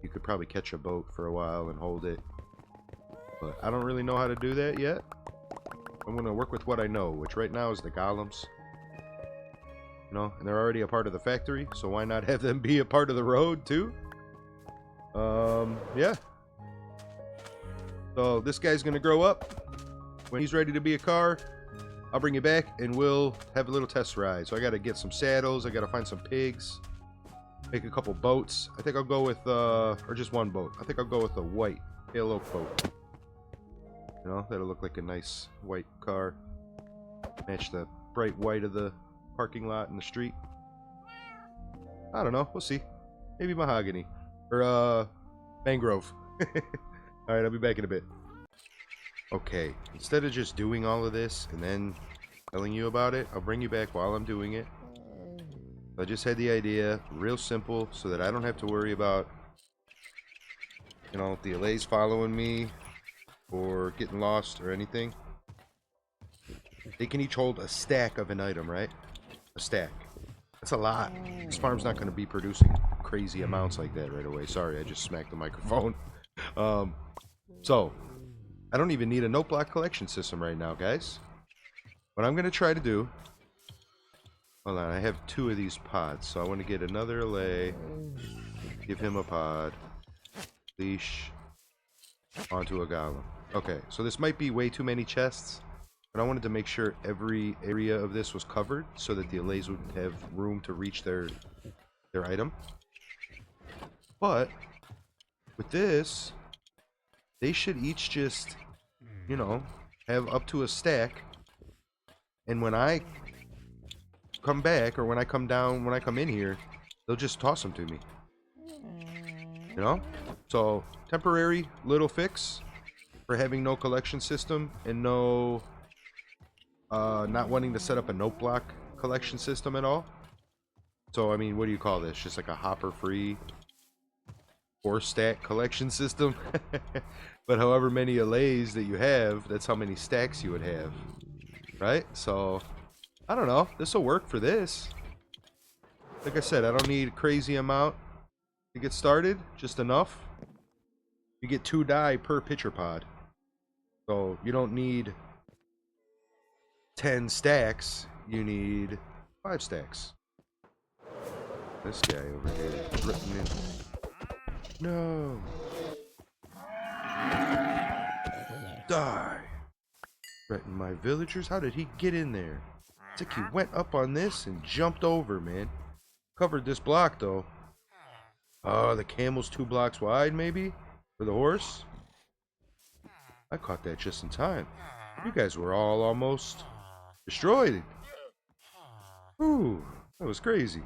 You could probably catch a boat for a while and hold it, but I don't really know how to do that yet. I'm going to work with what I know, which right now is the golems. You know, and they're already a part of the factory, so why not have them be a part of the road too? Yeah. So this guy's going to grow up. When he's ready to be a car, I'll bring you back and we'll have a little test ride. So I got to get some saddles. I got to find some pigs. Make a couple boats. I think I'll go with, or just one boat. I think I'll go with a white pale oak boat. You know, that'll look like a nice white car. Match the bright white of the parking lot and the street. I don't know. We'll see. Maybe mahogany. Or, mangrove. Alright, I'll be back in a bit. Okay, instead of just doing all of this and then telling you about it, I'll bring you back while I'm doing it. I just had the idea, real simple, so that I don't have to worry about, you know, the allays following me or getting lost or anything. They can each hold a stack of an item, right? A stack. That's a lot. This farm's not going to be producing crazy amounts like that right away. Sorry, I just smacked the microphone. So, I don't even need a note block collection system right now, guys. What I'm going to try to do... Hold on, I have 2 of these pods, so I want to get another allay. Give him a pod. Leash. Onto a golem. Okay, so this might be way too many chests, but I wanted to make sure every area of this was covered so that the allays would have room to reach their item. But with this, they should each just, you know, have up to a stack. And when I come back, or when I come down, when I come in here, they'll just toss them to me. You know? So, temporary little fix for having no collection system and no, not wanting to set up a note block collection system at all. So, I mean, what do you call this? Just like a hopper free 4-stack collection system. But however many allays that you have, that's how many stacks you would have, right? So I don't know, this will work for this. Like I said, I don't need a crazy amount to get started, just enough. You get 2 dye per pitcher pod, so you don't need 10 stacks, you need 5 stacks. This guy over here is ripping in. No. Die. Threaten my villagers? How did he get in there? It's like he went up on this and jumped over, man. Covered this block, though. Oh, the camel's 2 blocks wide, maybe? For the horse? I caught that just in time. You guys were all almost destroyed. Ooh, that was crazy.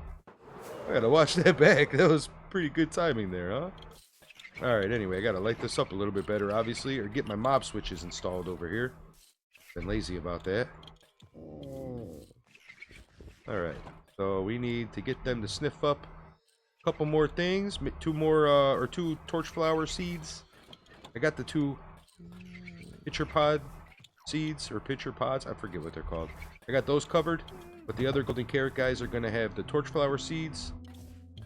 I gotta watch that back. That was pretty good timing there, huh? Alright, anyway, I gotta light this up a little bit better, obviously, or get my mob switches installed over here. Been lazy about that. Alright, so we need to get them to sniff up a couple more things. 2 more, or 2 torch flower seeds. I got the 2 pitcher pod seeds, or pitcher pods, I forget what they're called. I got those covered, but the other golden carrot guys are gonna have the torch flower seeds.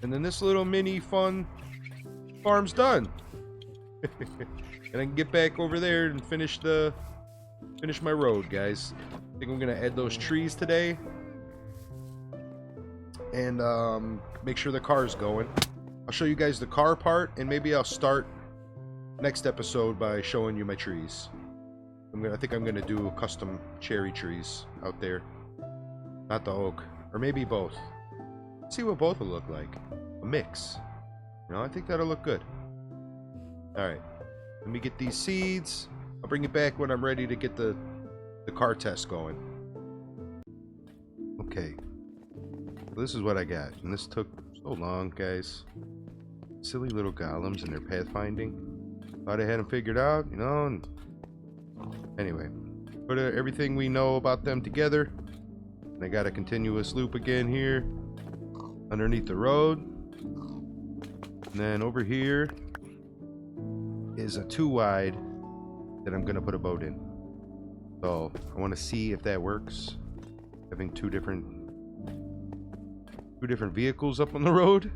And then this little mini fun farm's done. And I can get back over there and finish my road, guys. I think I'm gonna add those trees today. And make sure the car is going. I'll show you guys the car part, and maybe I'll start next episode by showing you my trees. I think I'm gonna do custom cherry trees out there, not the oak, or maybe both. Let's see what both will look like. A mix. You know, I think that'll look good. All right, let me get these seeds. I'll bring it back when I'm ready to get the car test going. Okay, so this is what I got, and this took so long, guys. Silly little golems and their pathfinding. Thought I had them figured out, you know. And anyway, put everything we know about them together. And I got a continuous loop again here underneath the road. And then over here is a 2 wide that I'm gonna put a boat in. So I want to see if that works. Having two different vehicles up on the road.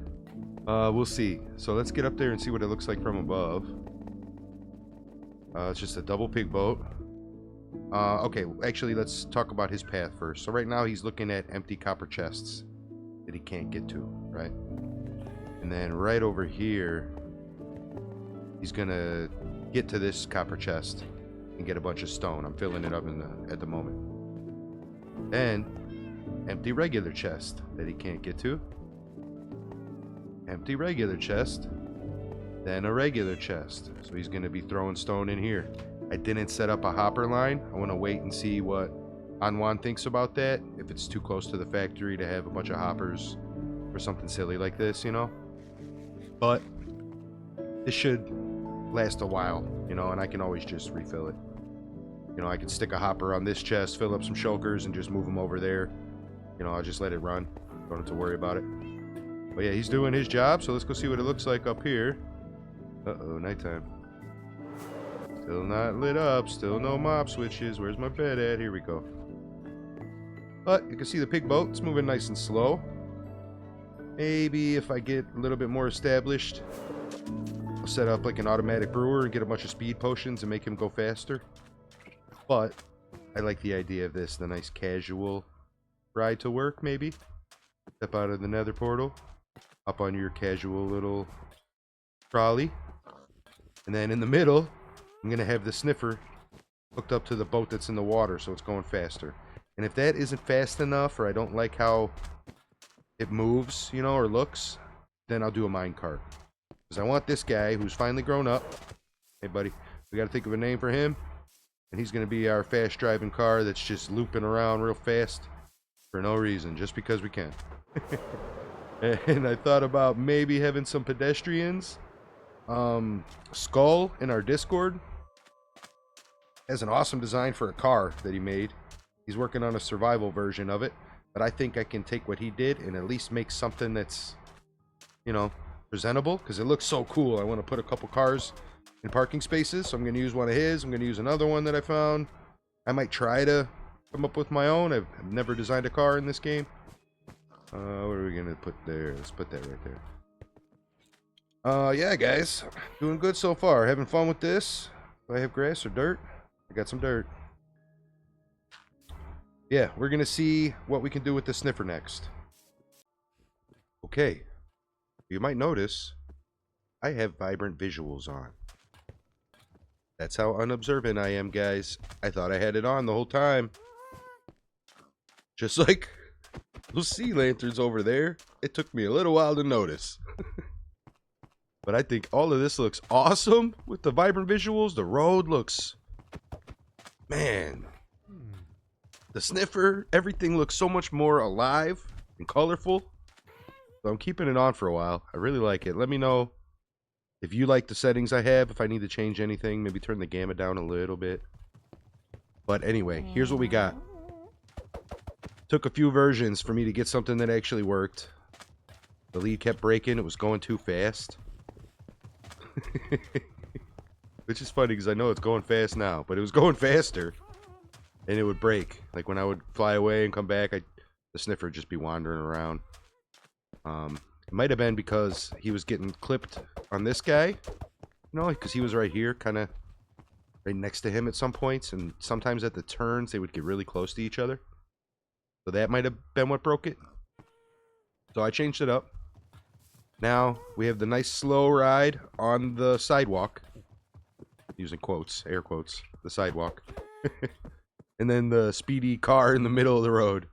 We'll see. So let's get up there and see what it looks like from above. It's just a double pig boat. Okay, actually, let's talk about his path first. So right now he's looking at empty copper chests that he can't get to, right? And then right over here, he's gonna get to this copper chest and get a bunch of stone. I'm filling it up at the moment. Then empty regular chest that he can't get to. Empty regular chest. Then a regular chest. So he's gonna be throwing stone in here. I didn't set up a hopper line. I want to wait and see what Anwan thinks about that. If it's too close to the factory to have a bunch of hoppers or something silly like this, you know. But this should last a while, you know, and I can always just refill it. You know, I can stick a hopper on this chest, fill up some shulkers, and just move them over there. You know, I'll just let it run. Don't have to worry about it. But yeah, he's doing his job, so let's go see what it looks like up here. Uh-oh, nighttime. Still not lit up, still no mob switches. Where's my bed at? Here we go. But you can see the pig boat, it's moving nice and slow. Maybe if I get a little bit more established, I'll set up like an automatic brewer and get a bunch of speed potions and make him go faster. But I like the idea of this, the nice casual ride to work, maybe. Step out of the nether portal, up on your casual little trolley. And then in the middle, I'm going to have the sniffer hooked up to the boat that's in the water, so it's going faster. And if that isn't fast enough, or I don't like how it moves, you know, or looks, then I'll do a minecart. Because I want this guy who's finally grown up. Hey, buddy, we got to think of a name for him. And he's going to be our fast driving car that's just looping around real fast for no reason, just because we can. And I thought about maybe having some pedestrians. Skull in our Discord has an awesome design for a car that he made. He's working on a survival version of it, but I think I can take what he did and at least make something that's, you know, presentable because it looks so cool. I want to put a couple cars in parking spaces, so I'm going to use one of his. I'm going to use another one that I found. I might try to come up with my own. I've never designed a car in this game. What are we going to put there? Let's put that right there. Yeah, guys. Doing good so far. Having fun with this. Do I have grass or dirt? I got some dirt. Yeah, we're going to see what we can do with the sniffer next. Okay. You might notice I have vibrant visuals on. That's how unobservant I am, guys. I thought I had it on the whole time. Just like those sea lanterns over there. It took me a little while to notice. But I think all of this looks awesome with the vibrant visuals. The road looks... Man. The sniffer, everything looks so much more alive and colorful. So I'm keeping it on for a while. I really like it. Let me know if you like the settings I have, if I need to change anything, maybe turn the gamma down a little bit. But anyway, here's what we got. Took a few versions for me to get something that actually worked. The lead kept breaking. It was going too fast. Which is funny because I know it's going fast now, but it was going faster. And it would break. Like when I would fly away and come back, the sniffer would just be wandering around. It might have been because he was getting clipped on this guy, you know, because he was right here, kind of right next to him at some points, and sometimes at the turns they would get really close to each other. So that might have been what broke it. So I changed it up. Now we have the nice slow ride on the sidewalk, using quotes, air quotes, the sidewalk, and then the speedy car in the middle of the road,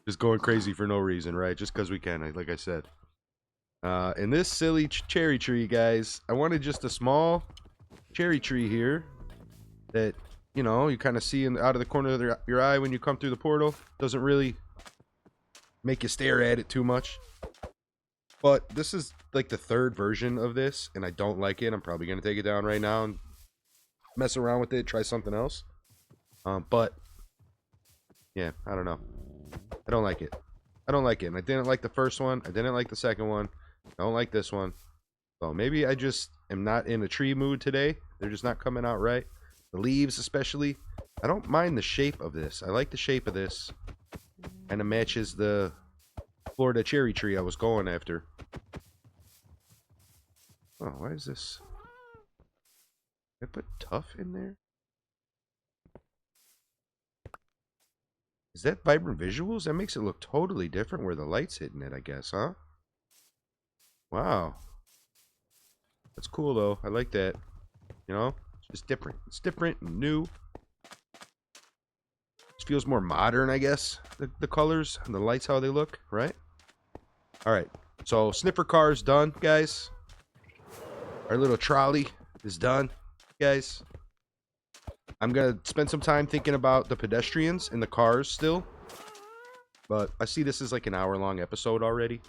just going crazy for no reason, right? Just because we can, like I said. And this silly cherry tree, guys, I wanted just a small cherry tree here that, you know, you kind of see out of the corner of your eye when you come through the portal. Doesn't really make you stare at it too much. But this is like the third version of this, and I don't like it. I'm probably going to take it down right now and mess around with it, try something else. But, yeah, I don't know. I don't like it. I don't like it. And I didn't like the first one. I didn't like the second one. I don't like this one. So maybe I just am not in a tree mood today. They're just not coming out right. The leaves especially. I don't mind the shape of this. I like the shape of this. Kind of matches the Florida cherry tree I was going after. Oh, why is this? Did I put tough in there? Is that vibrant visuals? That makes it look totally different where the light's hitting it, I guess, huh? Wow. That's cool, though. I like that. You know? It's just different. It's different and new. It feels more modern, I guess. The colors and the lights, how they look, right? Alright. So, sniffer car is done, guys. Our little trolley is done, guys. I'm going to spend some time thinking about the pedestrians and the cars still. But I see this is like an hour-long episode already.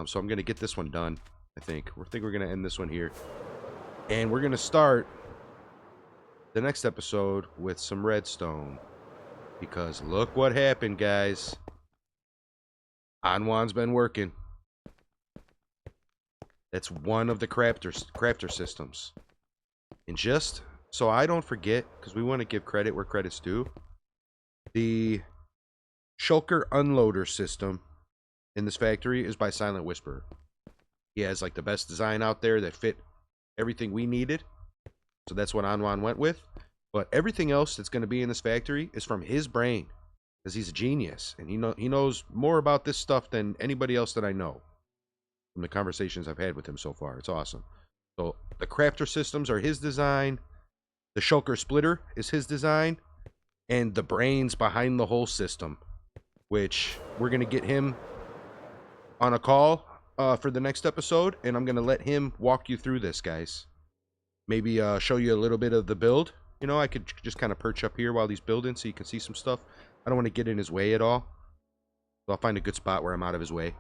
So I'm going to get this one done, I think. I think we're going to end this one here. And we're going to start the next episode with some redstone. Because look what happened, guys. Anwan's been working. That's one of the crafter systems. And just so I don't forget, because we want to give credit where credit's due, the shulker unloader system in this factory is by Silent Whisperer. He has like the best design out there that fit everything we needed. So that's what Anwan went with. But everything else that's going to be in this factory is from his brain. Because he's a genius. And he knows more about this stuff than anybody else that I know. From the conversations I've had with him so far. It's awesome. So the crafter systems are his design. The shulker splitter is his design. And the brains behind the whole system. Which we're going to get him on a call for the next episode. And I'm going to let him walk you through this, guys. Maybe show you a little bit of the build. You know, I could just kind of perch up here while he's building so you can see some stuff. I don't want to get in his way at all. So I'll find a good spot where I'm out of his way.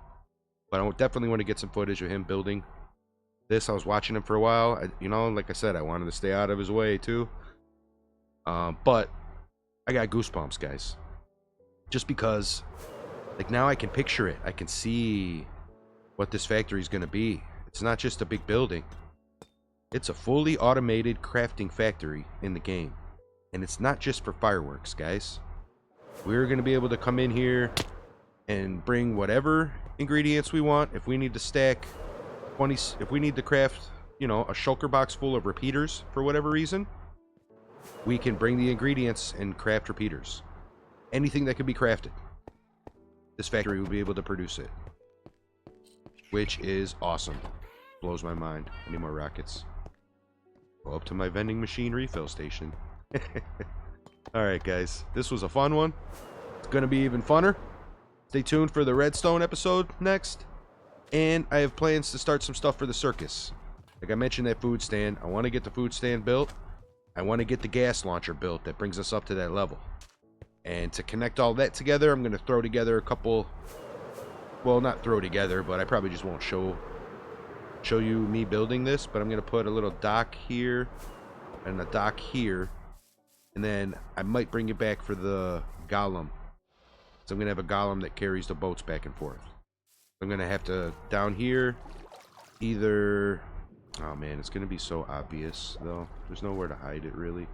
But I definitely want to get some footage of him building this. I was watching him for a while. You know, like I said, I wanted to stay out of his way too. But I got goosebumps, guys. Just because, like, now I can picture it. I can see what this factory is going to be. It's not just a big building. It's a fully automated crafting factory in the game. And it's not just for fireworks, guys. We're going to be able to come in here and bring whatever ingredients we want. If we need to stack 20, if we need to craft, you know, a shulker box full of repeaters for whatever reason, we can bring the ingredients and craft repeaters. Anything that can be crafted, this factory will be able to produce it, which is awesome. Blows my mind. I need more rockets. Go up to my vending machine refill station. Alright guys, this was a fun one. It's gonna be even funner. Stay tuned for the redstone episode next. And I have plans to start some stuff for the circus. Like I mentioned, that food stand. I want to get the food stand built. I want to get the gas launcher built that brings us up to that level. And to connect all that together, I'm going to throw together a couple... Well, not throw together, but I probably just won't show you me building this. But I'm going to put a little dock here and a dock here. And then I might bring it back for the golem. So I'm going to have a golem that carries the boats back and forth. I'm going to have to, down here, either... Oh man, it's going to be so obvious, though. There's nowhere to hide it, really.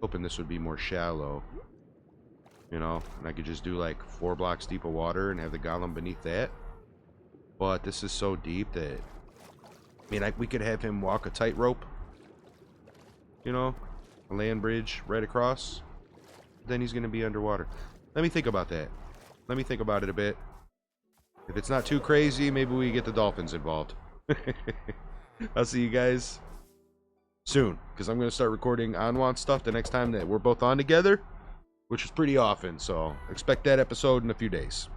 Hoping this would be more shallow. You know, and I could just do like 4 blocks deep of water and have the golem beneath that. But this is so deep that... I mean, we could have him walk a tightrope. You know, a land bridge right across. Then he's going to be underwater. Let me think about that. Let me think about it a bit. If it's not too crazy, maybe we get the dolphins involved. I'll see you guys soon, because I'm going to start recording Unwant stuff the next time that we're both on together, which is pretty often, so expect that episode in a few days.